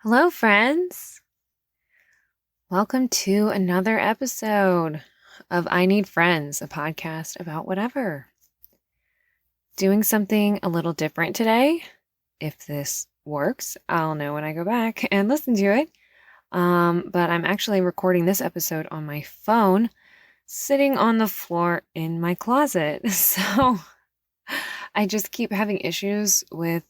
Hello, friends. Welcome to another episode of I Need Friends, a podcast about whatever. Doing something a little different today. If this works, I'll know when I go back and listen to it. But I'm actually recording this episode on my phone, sitting on the floor in my closet. So I just keep having issues with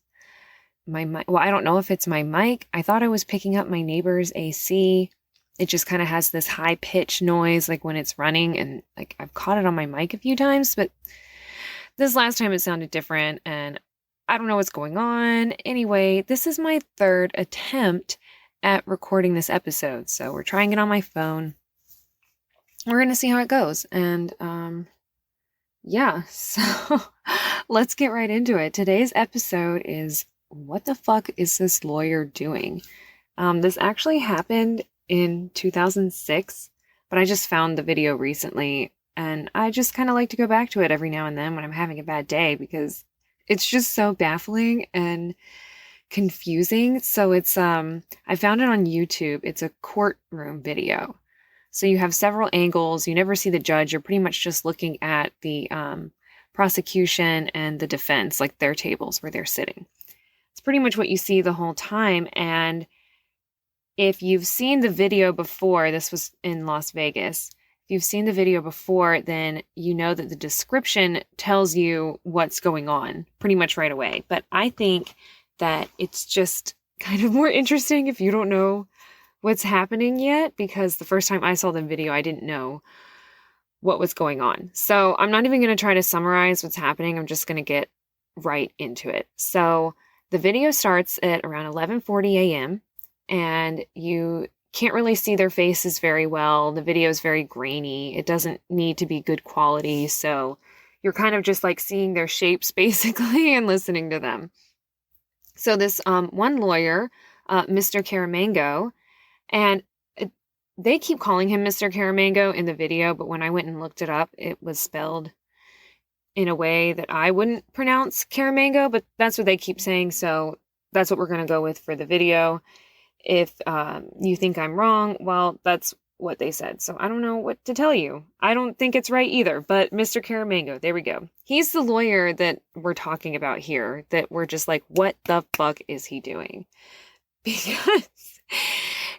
my mic. Well, I don't know if it's my mic. I thought I was picking up my neighbor's AC. It just kind of has this high pitch noise like when it's running, and like I've caught it on my mic a few times, but this last time it sounded different and I don't know what's going on. Anyway, this is my third attempt at recording this episode. So we're trying it on my phone. We're going to see how it goes. And yeah, so let's get right into it. Today's episode is what the fuck is this lawyer doing? This actually happened in 2006, but I just found the video recently, and I just kind of like to go back to it every now and then when I'm having a bad day because it's just so baffling and confusing. So it's I found it on YouTube. It's a courtroom video. So you have several angles. You never see the judge. You're pretty much just looking at the prosecution and the defense, like their tables where they're sitting. It's pretty much what you see the whole time. And if you've seen the video before, this was in Las Vegas. If you've seen the video before, then you know that the description tells you what's going on pretty much right away. But I think that it's just kind of more interesting if you don't know what's happening yet, because the first time I saw the video, I didn't know what was going on. So I'm not even going to try to summarize what's happening. I'm just going to get right into it. So the video starts at around 11:40 a.m. and you can't really see their faces very well. The video is very grainy. It doesn't need to be good quality. So you're kind of just like seeing their shapes basically and listening to them. So this one lawyer, Mr. Caramango, and they keep calling him Mr. Caramango in the video, but when I went and looked it up, it was spelled in a way that I wouldn't pronounce Caramango, but that's what they keep saying, so that's what we're going to go with for the video. If you think I'm wrong, well, that's what they said, so I don't know what to tell you. I don't think it's right either, but Mr. Caramango, there we go. He's the lawyer that we're talking about here, that we're just like, what the fuck is he doing? Because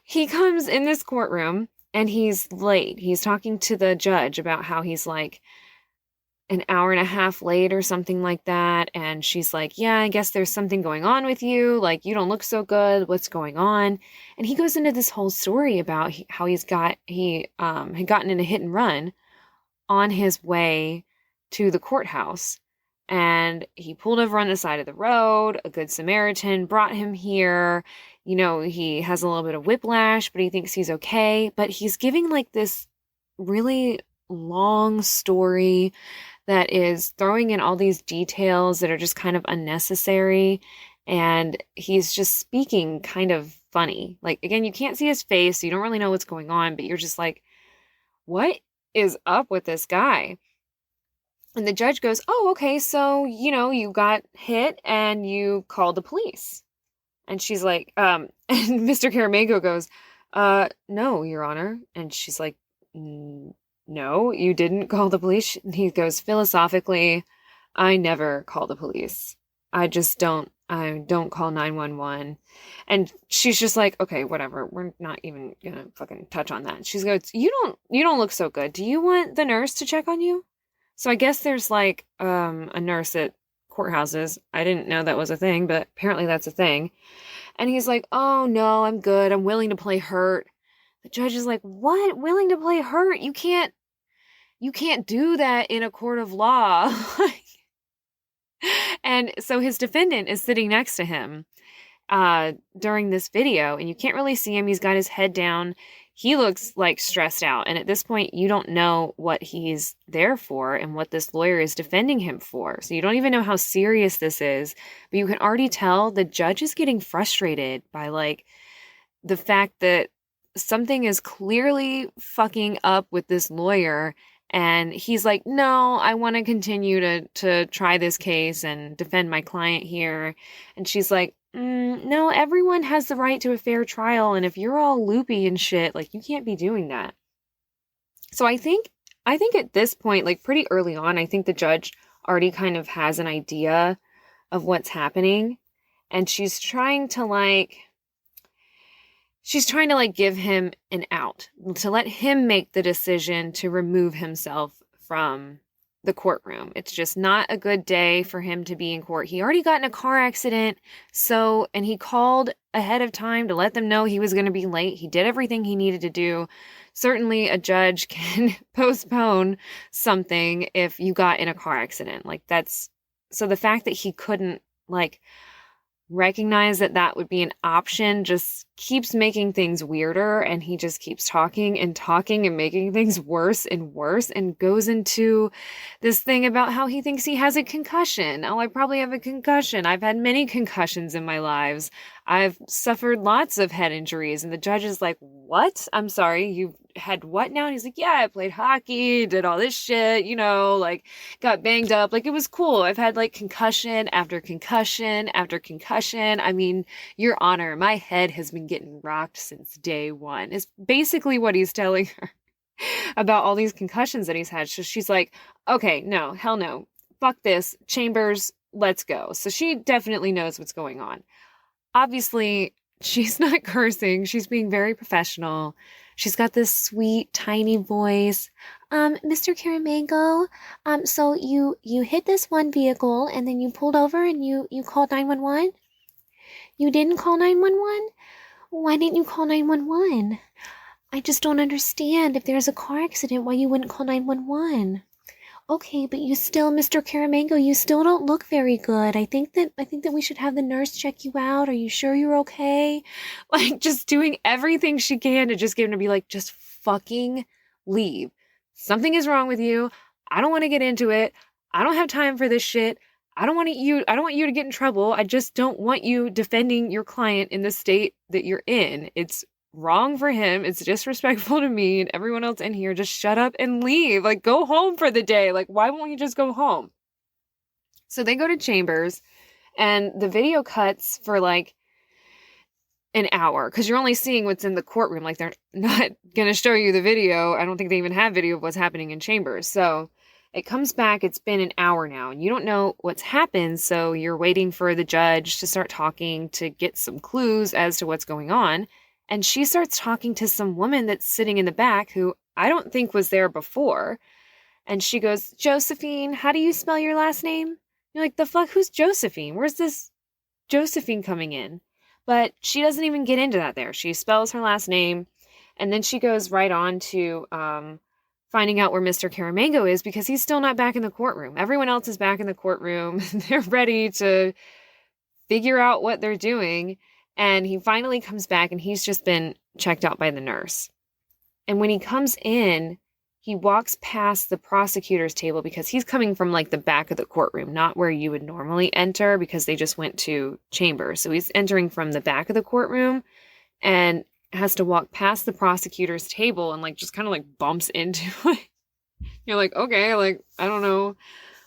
he comes in this courtroom and he's late. He's talking to the judge about how he's like an hour and a half late or something like that. And she's like, yeah, I guess there's something going on with you. Like, you don't look so good. What's going on? And he goes into this whole story about how he had gotten in a hit and run on his way to the courthouse. And he pulled over on the side of the road. A good Samaritan brought him here. You know, he has a little bit of whiplash, but he thinks he's okay. But he's giving like this really long story that is throwing in all these details that are just kind of unnecessary. And he's just speaking kind of funny. Like, again, you can't see his face, so you don't really know what's going on, but you're just like, what is up with this guy? And the judge goes, oh, okay, so, you know, you got hit and you called the police. And she's like, and Mr. Caramango goes, no, Your Honor. And she's like, no, you didn't call the police. And he goes, philosophically, I never call the police. I don't call 911. And she's just like, okay, whatever. We're not even gonna fucking touch on that. She goes, you don't look so good. Do you want the nurse to check on you? So I guess there's like a nurse at courthouses. I didn't know that was a thing, but apparently that's a thing. And he's like, oh no, I'm good. I'm willing to play hurt. The judge is like, what? Willing to play hurt? You can't do that in a court of law. And so his defendant is sitting next to him during this video, and you can't really see him. He's got his head down. He looks like stressed out. And at this point, you don't know what he's there for and what this lawyer is defending him for. So you don't even know how serious this is. But you can already tell the judge is getting frustrated by like the fact that something is clearly fucking up with this lawyer. And he's like, no, I want to continue to try this case and defend my client here. And she's like, no, everyone has the right to a fair trial. And if you're all loopy and shit, like, you can't be doing that. So I think at this point, like pretty early on, I think the judge already kind of has an idea of what's happening. And she's trying to give him an out, to let him make the decision to remove himself from the courtroom. It's just not a good day for him to be in court. He already got in a car accident, and he called ahead of time to let them know he was going to be late. He did everything he needed to do. Certainly a judge can postpone something if you got in a car accident. So the fact that he couldn't recognize that would be an option just keeps making things weirder, and he just keeps talking and making things worse and worse, and goes into this thing about how he thinks he has a concussion. Oh, I probably have a concussion. I've had many concussions in my lives. I've suffered lots of head injuries. And the judge is like, what? I'm sorry, you had what now? And he's like, yeah, I played hockey, did all this shit, got banged up. It was cool. I've had concussion after concussion after concussion. I mean, Your Honor, my head has been getting rocked since day one, is basically what he's telling her about all these concussions that he's had. So she's like, okay, no, hell no. Fuck this. Chambers, let's go. So she definitely knows what's going on. Obviously, she's not cursing. She's being very professional. She's got this sweet, tiny voice. Mr. Caramango, so you hit this one vehicle and then you pulled over and you called 911? You didn't call 911? Why didn't you call 911? I just don't understand. If there's a car accident, why you wouldn't call 911? Okay, but you still, Mr. Caramango, you still don't look very good. I think that we should have the nurse check you out. Are you sure you're okay? Just doing everything she can to just get him to be like, just fucking leave. Something is wrong with you. I don't want to get into it. I don't have time for this shit. I don't want you to get in trouble. I just don't want you defending your client in the state that you're in. It's wrong for him. It's disrespectful to me and everyone else in here. Just shut up and leave. Go home for the day. Why won't you just go home? So they go to Chambers, and the video cuts for an hour, because you're only seeing what's in the courtroom. They're not going to show you the video. I don't think they even have video of what's happening in Chambers. So it comes back. It's been an hour now, and you don't know what's happened. So you're waiting for the judge to start talking to get some clues as to what's going on. And she starts talking to some woman that's sitting in the back who I don't think was there before. And she goes, Josephine, how do you spell your last name? You're like, the fuck, who's Josephine? Where's this Josephine coming in? But she doesn't even get into that there. She spells her last name. And then she goes right on to finding out where Mr. Caramango is, because he's still not back in the courtroom. Everyone else is back in the courtroom. They're ready to figure out what they're doing. And he finally comes back, and he's just been checked out by the nurse. And when he comes in, he walks past the prosecutor's table, because he's coming from the back of the courtroom, not where you would normally enter, because they just went to Chambers. So he's entering from the back of the courtroom and has to walk past the prosecutor's table and just kind of bumps into it. You're like, okay, I don't know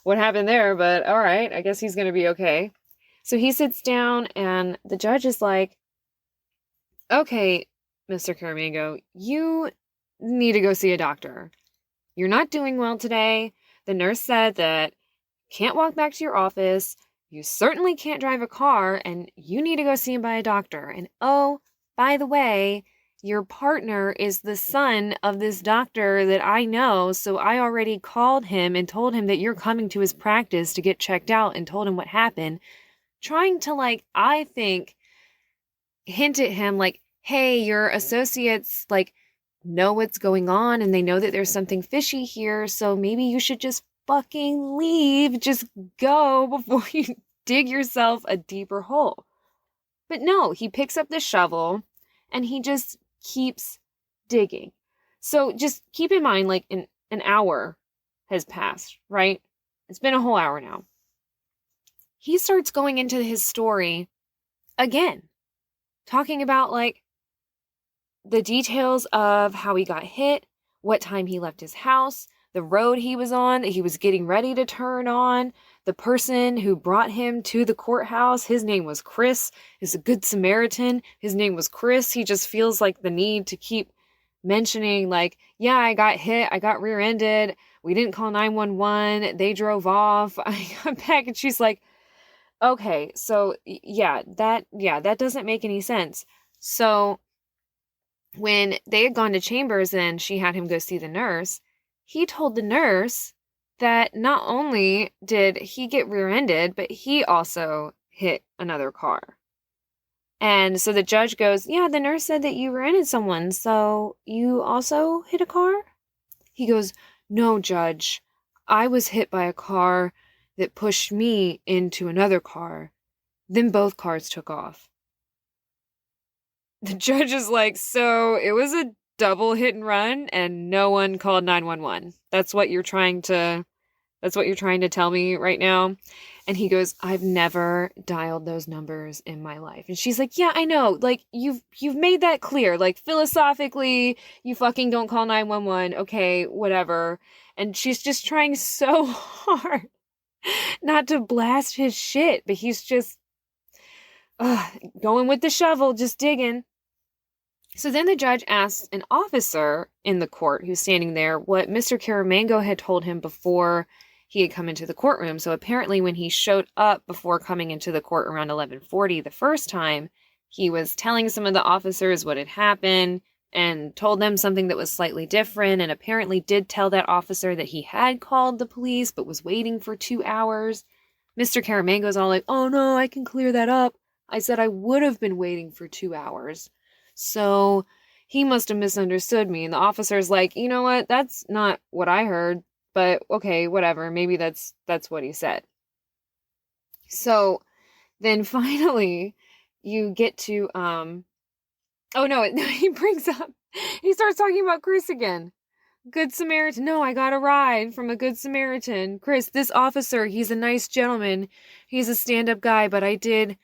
what happened there, but all right, I guess he's going to be okay. So he sits down, and the judge is like, okay, Mr. Caramango, you need to go see a doctor. You're not doing well today. The nurse said that you can't walk back to your office. You certainly can't drive a car, and you need to go see him by a doctor. And oh, by the way, your partner is the son of this doctor that I know, so I already called him and told him that you're coming to his practice to get checked out, and told him what happened. Trying to, I think, hint at him, hey, your associates, know what's going on, and they know that there's something fishy here, so maybe you should just fucking leave. Just go before you dig yourself a deeper hole. But no, he picks up the shovel, and he just keeps digging. So just keep in mind, an hour has passed, right? It's been a whole hour now. He starts going into his story again, talking about the details of how he got hit, what time he left his house, the road he was on, that he was getting ready to turn on. The person who brought him to the courthouse, his name was Chris. He's a good Samaritan. His name was Chris. He just feels like the need to keep mentioning, like, yeah, I got hit. I got rear-ended. We didn't call 911. They drove off. I got back, and she's like, okay, so that doesn't make any sense. So when they had gone to Chambers and she had him go see the nurse, he told the nurse that not only did he get rear-ended, but he also hit another car. And so the judge goes, yeah, the nurse said that you rear-ended someone, so you also hit a car? He goes, no, Judge, I was hit by a car that pushed me into another car. Then both cars took off. The judge is like, so it was a double hit and run and no one called 911. That's what you're trying to tell me right now? And he goes, I've never dialed those numbers in my life. And she's like, yeah, I know. Like, you've made that clear. Like, philosophically, you fucking don't call 911. Okay, whatever. And she's just trying so hard not to blast his shit. But he's just going with the shovel, just digging. So then the judge asks an officer in the court who's standing there what Mr. Caramango had told him before he had come into the courtroom. So apparently when he showed up before coming into the court around 11:40 the first time, he was telling some of the officers what had happened and told them something that was slightly different, and apparently did tell that officer that he had called the police but was waiting for 2 hours. Mr. Caramango's all like, oh no, I can clear that up. I said I would have been waiting for 2 hours. So he must have misunderstood me. And the officer's like, you know what? That's not what I heard. But okay, whatever. Maybe that's what he said. So then finally you get to, oh no, he starts talking about Chris again. Good Samaritan. No, I got a ride from a Good Samaritan. Chris, this officer, he's a nice gentleman. He's a stand-up guy, but I did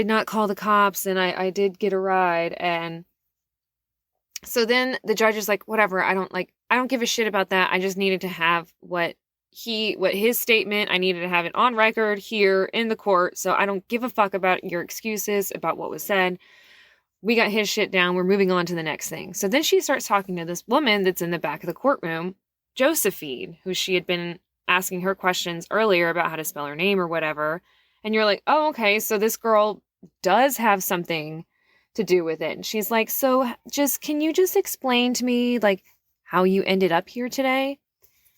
not call the cops, and I did get a ride. And so then the judge is like, whatever, I don't give a shit about that. I just needed to have what his statement, I needed to have it on record here in the court. So I don't give a fuck about your excuses about what was said. We got his shit down. We're moving on to the next thing. So then she starts talking to this woman that's in the back of the courtroom, Josephine, who she had been asking her questions earlier about how to spell her name or whatever. And you're like, oh, okay, so this girl does have something to do with it. And she's like, so can you just explain to me, like, how you ended up here today?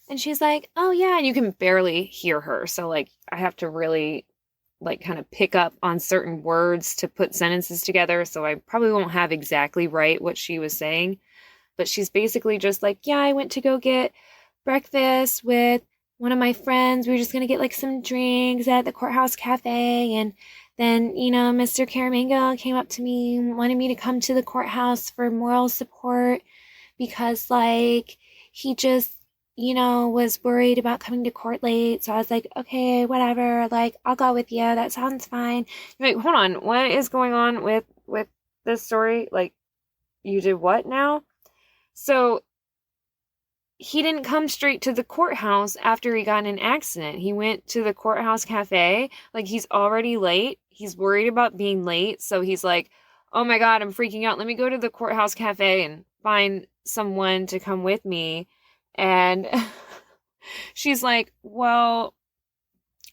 And she's like, oh, yeah. And you can barely hear her. So, like, I have to really, like, kind of pick up on certain words to put sentences together. So I probably won't have exactly right what she was saying. But she's basically just like, yeah, I went to go get breakfast with one of my friends. We were just going to get like some drinks at the courthouse cafe. And then, Mr. Caramango came up to me and wanted me to come to the courthouse for moral support because, like, he just, was worried about coming to court late. So I was like, okay, whatever. Like, I'll go with you. That sounds fine. Wait, hold on. What is going on with this story? Like, you did what now? So he didn't come straight to the courthouse after he got in an accident. He went to the courthouse cafe. Like, he's already late. He's worried about being late. So he's like, oh my God, I'm freaking out. Let me go to the courthouse cafe and find someone to come with me. And she's like, well,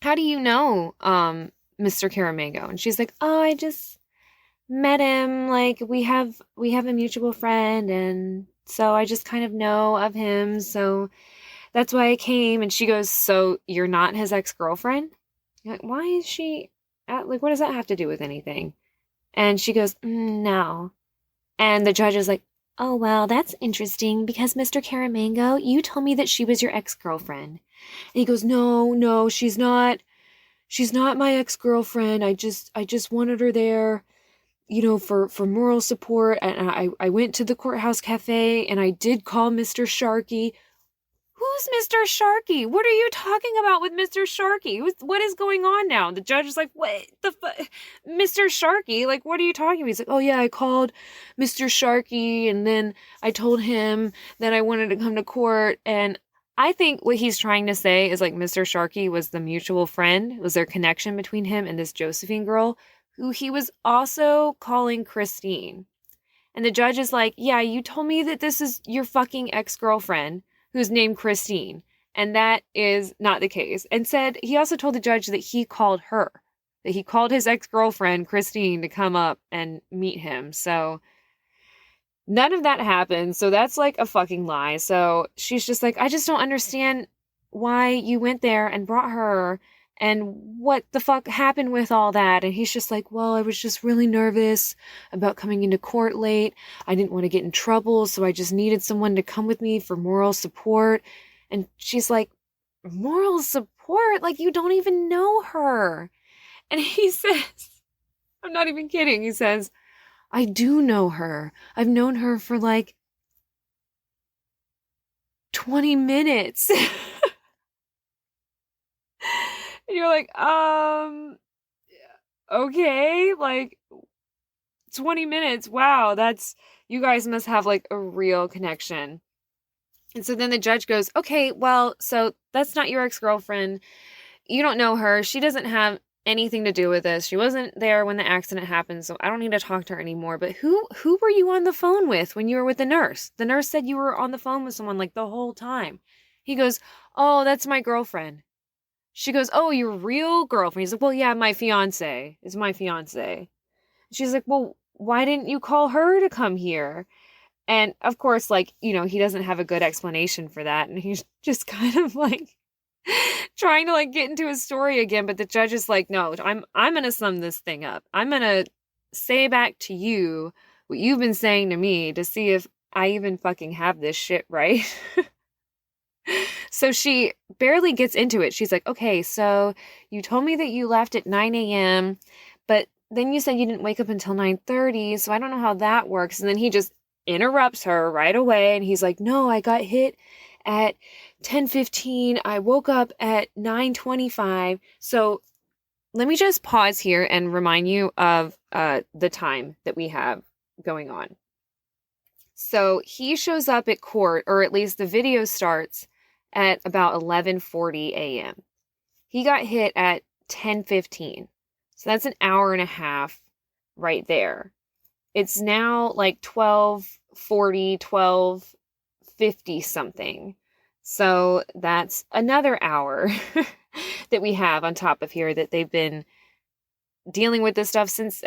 how do you know, Mr. Caramango? And she's like, oh, I just met him. Like, we have a mutual friend, and so I just kind of know of him. So that's why I came. And she goes, so you're not his ex-girlfriend? You're like, why is she like, what does that have to do with anything? And she goes, no. And the judge is like, oh, well, that's interesting because Mr. Caramango, you told me that she was your ex-girlfriend. And he goes, no, she's not my ex-girlfriend. I just wanted her there, for moral support. And I went to the courthouse cafe and I did call Mr. Sharkey. Who's Mr. Sharkey? What are you talking about with Mr. Sharkey? What is going on now? The judge is like, what the fuck? Mr. Sharkey? Like, what are you talking about? He's like, oh yeah, I called Mr. Sharkey and then I told him that I wanted to come to court and I think what he's trying to say is like Mr. Sharkey was the mutual friend, was there connection between him and this Josephine girl, who he was also calling Christine. And the judge is like, yeah, you told me that this is your fucking ex-girlfriend who's named Christine. And that is not the case. And said, he also told the judge that he called her, that he called his ex-girlfriend, Christine, to come up and meet him. So none of that happened. So that's like a fucking lie. So she's just like, I just don't understand why you went there and brought her and what the fuck happened with all that. And he's just like, well, I was just really nervous about coming into court late. I didn't want to get in trouble. So I just needed someone to come with me for moral support. And she's like, moral support? Like, you don't even know her. And he says, I'm not even kidding. He says, I do know her. I've known her for like 20 minutes. And you're like, okay, like 20 minutes. Wow, you guys must have like a real connection. And so then the judge goes, okay, well, so that's not your ex-girlfriend. You don't know her. She doesn't have anything to do with this. She wasn't there when the accident happened, so I don't need to talk to her anymore. But who were you on the phone with when you were with the nurse? The nurse said you were on the phone with someone like the whole time. He goes, oh, that's my girlfriend. She goes, oh, your real girlfriend? He's like, well, yeah, my fiance. It's my fiance. She's like, well, why didn't you call her to come here? And of course, like, you know, he doesn't have a good explanation for that. And he's just kind of like trying to like get into his story again. But the judge is like, no, I'm going to sum this thing up. I'm going to say back to you what you've been saying to me to see if I even fucking have this shit right. So she barely gets into it. She's like, okay, so you told me that you left at 9 a.m., but then you said you didn't wake up until 9:30, so I don't know how that works. And then he just interrupts her right away, and he's like, no, I got hit at 10:15. I woke up at 9:25. So let me just pause here and remind you of the time that we have going on. So he shows up at court, or at least the video starts at about 11:40 a.m. He got hit at 10:15. So that's an hour and a half right there. It's now like 12:40, 12:50 something. So that's another hour that we have on top of here that they've been dealing with this stuff since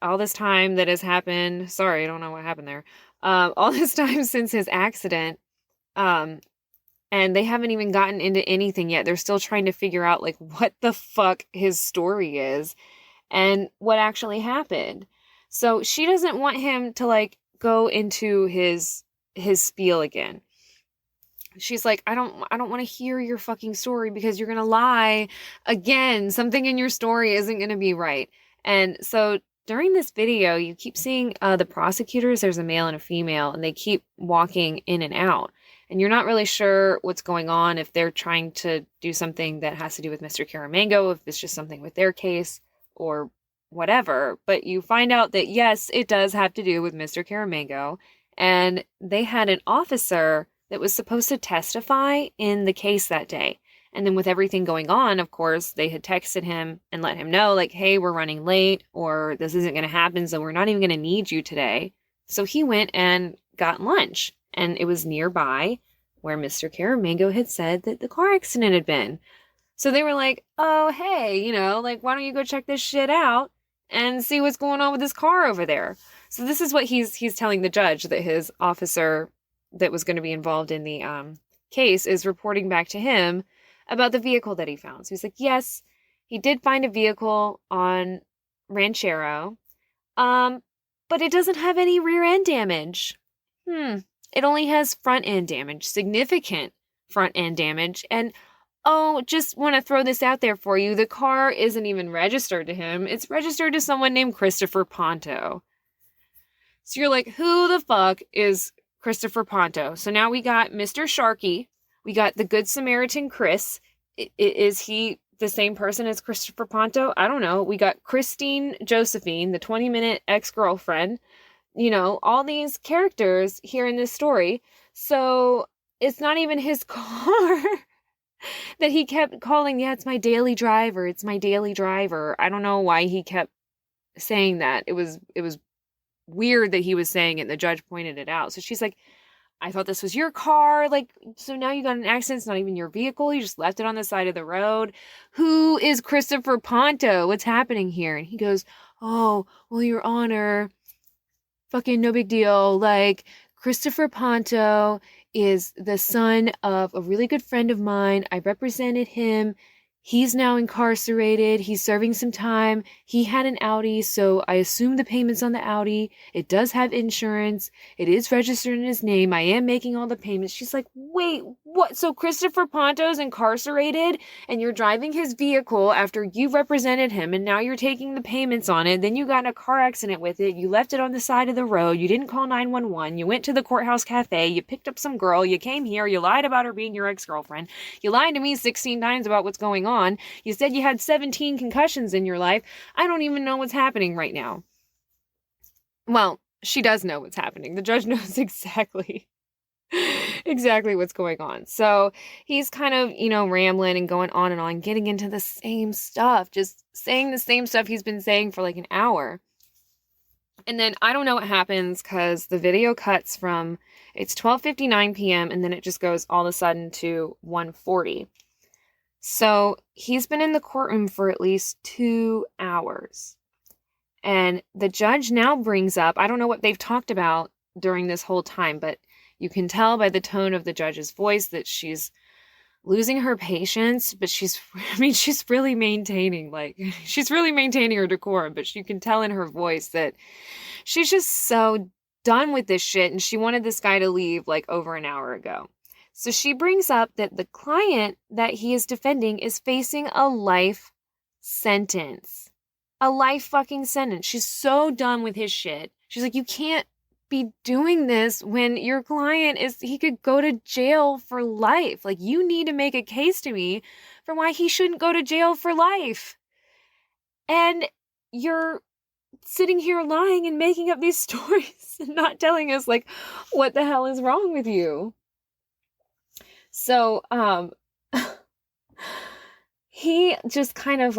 all this time that has happened. Sorry, I don't know what happened there. All this time since his accident. And they haven't even gotten into anything yet. They're still trying to figure out like what the fuck his story is and what actually happened. So she doesn't want him to like go into his spiel again. She's like, I don't want to hear your fucking story because you're going to lie again. Something in your story isn't going to be right. And so during this video, you keep seeing the prosecutors, there's a male and a female, and they keep walking in and out. And you're not really sure what's going on, if they're trying to do something that has to do with Mr. Caramango, if it's just something with their case or whatever. But you find out that, yes, it does have to do with Mr. Caramango. And they had an officer that was supposed to testify in the case that day. And then with everything going on, of course, they had texted him and let him know, like, hey, we're running late, or this isn't going to happen, so we're not even going to need you today. So he went and got lunch. And it was nearby where Mr. Caramango had said that the car accident had been. So they were like, oh, hey, you know, like, why don't you go check this shit out and see what's going on with this car over there? So this is what he's telling the judge, that his officer that was going to be involved in the case is reporting back to him about the vehicle that he found. So he's like, yes, he did find a vehicle on Ranchero, but it doesn't have any rear end damage. It only has front end damage, significant front end damage. And, oh, just want to throw this out there for you. The car isn't even registered to him. It's registered to someone named Christopher Ponto. So you're like, who the fuck is Christopher Ponto? So now we got Mr. Sharkey. We got the Good Samaritan Chris. Is he the same person as Christopher Ponto? I don't know. We got Christine Josephine, the 20-minute ex-girlfriend. You know, all these characters here in this story. So it's not even his car that he kept calling. Yeah, it's my daily driver. It's my daily driver. I don't know why he kept saying that. It was weird that he was saying it, and the judge pointed it out. So she's like, I thought this was your car. Like, so now you got an accident. It's not even your vehicle. You just left it on the side of the road. Who is Christopher Ponto? What's happening here? And he goes, oh, well, Your Honor, fucking no big deal. Like, Christopher Ponto is the son of a really good friend of mine. I represented him. He's now incarcerated. He's serving some time. He had an Audi, so I assume the payment's on the Audi. It does have insurance. It is registered in his name. I am making all the payments. She's like, wait, what? So Christopher Ponto's incarcerated and you're driving his vehicle after you represented him and now you're taking the payments on it. Then you got in a car accident with it. You left it on the side of the road. You didn't call 911. You went to the courthouse cafe. You picked up some girl. You came here. You lied about her being your ex-girlfriend. You lied to me 16 times about what's going on. You said you had 17 concussions in your life. I don't even know what's happening right now. Well, she does know what's happening. The judge knows exactly what's going on. So he's kind of, rambling and going on and on, getting into the same stuff, just saying the same stuff he's been saying for like an hour. And then I don't know what happens because the video cuts from, it's 12:59 p.m. and then it just goes all of a sudden to 1:40. So he's been in the courtroom for at least 2 hours. And the judge now brings up, I don't know what they've talked about during this whole time, but you can tell by the tone of the judge's voice that she's losing her patience, but she's really maintaining, she's really maintaining her decorum, but you can tell in her voice that she's just so done with this shit and she wanted this guy to leave like over an hour ago. So she brings up that the client that he is defending is facing a life sentence. A life fucking sentence. She's so done with his shit. She's like, you can't be doing this when your client he could go to jail for life. Like, you need to make a case to me for why he shouldn't go to jail for life. And you're sitting here lying and making up these stories and not telling us, like, what the hell is wrong with you? So, he just kind of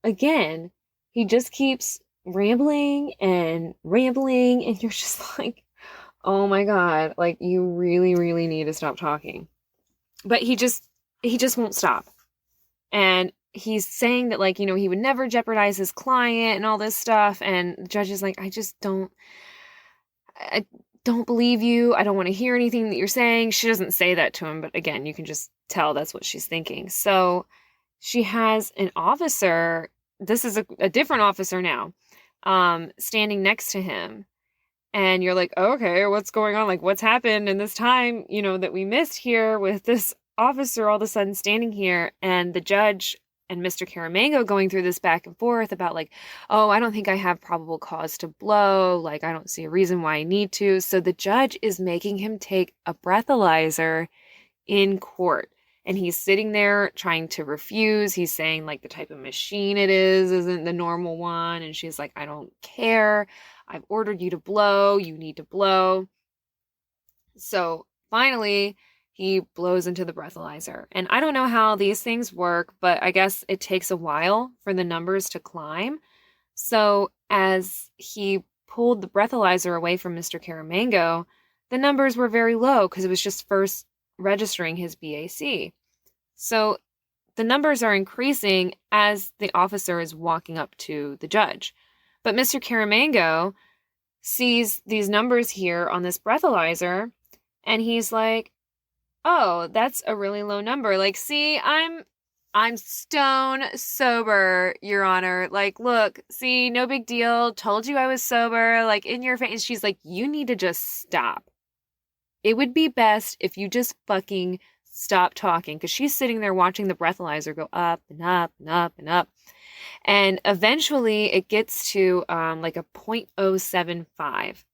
again, he just keeps rambling and you're just like, oh my God, like, you really, really need to stop talking. But he just won't stop. And he's saying that, he would never jeopardize his client and all this stuff. And the judge is like, I don't believe you. I don't want to hear anything that you're saying. She doesn't say that to him, but again, you can just tell that's what she's thinking. So she has an officer, this is a different officer now, standing next to him. And you're like, okay, what's going on? Like, what's happened in this time, that we missed here with this officer all of a sudden standing here, and the judge and Mr. Caramango going through this back and forth about oh, I don't think I have probable cause to blow. I don't see a reason why I need to. So the judge is making him take a breathalyzer in court. And he's sitting there trying to refuse. He's saying the type of machine it isn't the normal one. And she's like, I don't care. I've ordered you to blow. You need to blow. So finally, he blows into the breathalyzer. And I don't know how these things work, but I guess it takes a while for the numbers to climb. So as he pulled the breathalyzer away from Mr. Caramango, the numbers were very low because it was just first registering his BAC. So the numbers are increasing as the officer is walking up to the judge. But Mr. Caramango sees these numbers here on this breathalyzer, and he's like, oh, that's a really low number. See, I'm stone sober, Your Honor. Look, see, no big deal. Told you I was sober, in your face. She's like, you need to just stop. It would be best if you just fucking stop talking, because she's sitting there watching the breathalyzer go up and up and up and up. And eventually it gets to a 0.075,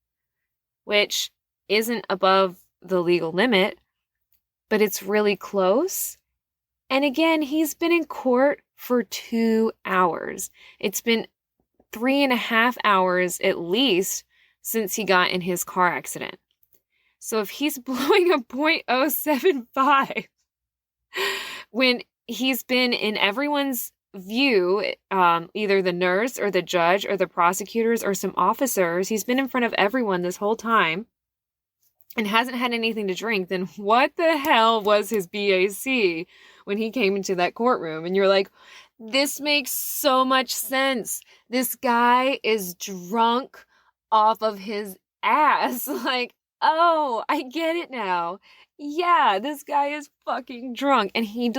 which isn't above the legal limit, but it's really close. And again, he's been in court for 2 hours. It's been 3.5 hours at least since he got in his car accident. So if he's blowing a .075 when he's been in everyone's view, either the nurse or the judge or the prosecutors or some officers, he's been in front of everyone this whole time and hasn't had anything to drink, then what the hell was his BAC when he came into that courtroom? And you're like, this makes so much sense. This guy is drunk off of his ass. Like, oh, I get it now. Yeah, this guy is fucking drunk. And he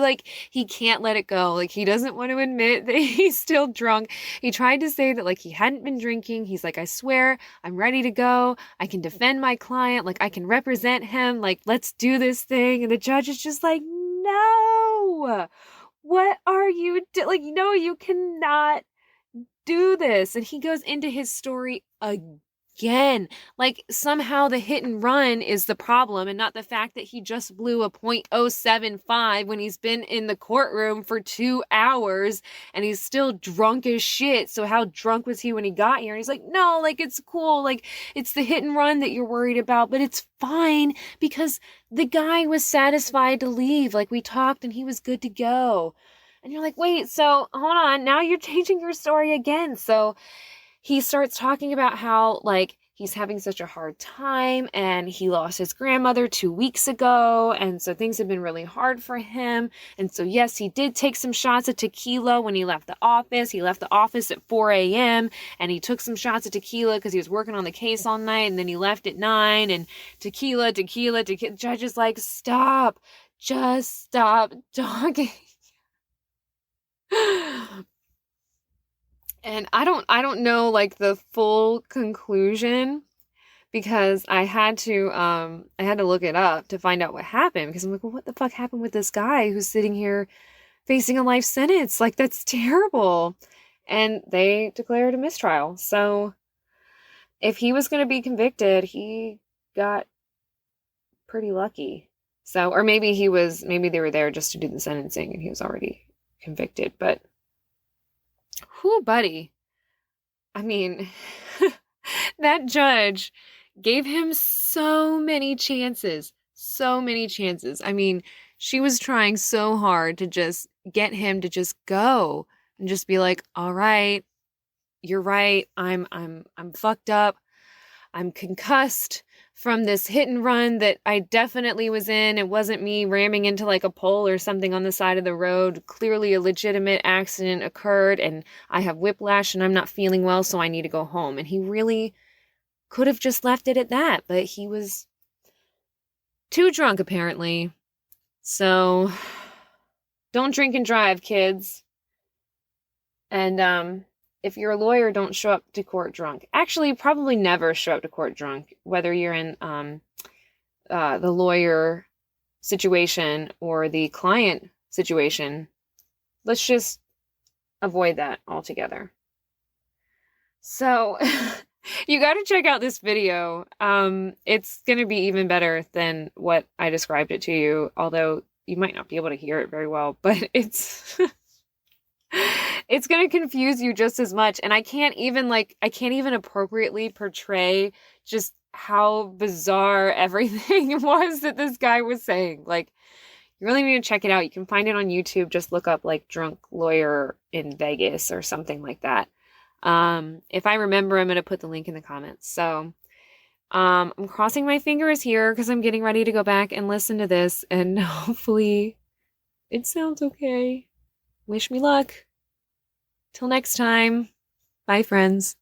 can't let it go. Like, he doesn't want to admit that he's still drunk. He tried to say that, like, he hadn't been drinking. He's like, I swear, I'm ready to go. I can defend my client. Like, I can represent him. Like, let's do this thing. And the judge is just like, no, what are you doing? Like, no, you cannot do this. And he goes into his story again. Like, somehow the hit and run is the problem and not the fact that he just blew a .075 when he's been in the courtroom for 2 hours and he's still drunk as shit. So how drunk was he when he got here? And he's like, no, like, it's cool. Like, it's the hit and run that you're worried about, but it's fine because the guy was satisfied to leave. Like, we talked and he was good to go. And you're like, wait, so hold on. Now you're changing your story again. So he starts talking about how, like, he's having such a hard time and he lost his grandmother 2 weeks ago. And so things have been really hard for him. And so, yes, he did take some shots of tequila when he left the office. He left the office at 4 a.m. and he took some shots of tequila because he was working on the case all night. And then he left at 9 and tequila. Judge is like, stop, just stop talking. And I don't know, like, the full conclusion because I had to look it up to find out what happened because I'm like, well, what the fuck happened with this guy who's sitting here facing a life sentence? Like, that's terrible. And they declared a mistrial. So if he was going to be convicted, he got pretty lucky. So, or maybe they were there just to do the sentencing and he was already convicted, but whew, buddy. I mean, that judge gave him so many chances. So many chances. I mean, she was trying so hard to just get him to just go and just be like, all right, you're right. I'm fucked up. I'm concussed from this hit and run that I definitely was in. It wasn't me ramming into like a pole or something on the side of the road. Clearly a legitimate accident occurred and I have whiplash and I'm not feeling well, so I need to go home. And he really could have just left it at that, but he was too drunk apparently. So don't drink and drive, kids. And if you're a lawyer, don't show up to court drunk. Actually, probably never show up to court drunk, whether you're in the lawyer situation or the client situation. Let's just avoid that altogether. So you got to check out this video. It's going to be even better than what I described it to you, although you might not be able to hear it very well, but it's... It's going to confuse you just as much. And I can't even appropriately portray just how bizarre everything was that this guy was saying. Like, you really need to check it out. You can find it on YouTube. Just look up like drunk lawyer in Vegas or something like that. If I remember, I'm going to put the link in the comments. So, I'm crossing my fingers here because I'm getting ready to go back and listen to this and hopefully it sounds okay. Wish me luck. Till next time. Bye, friends.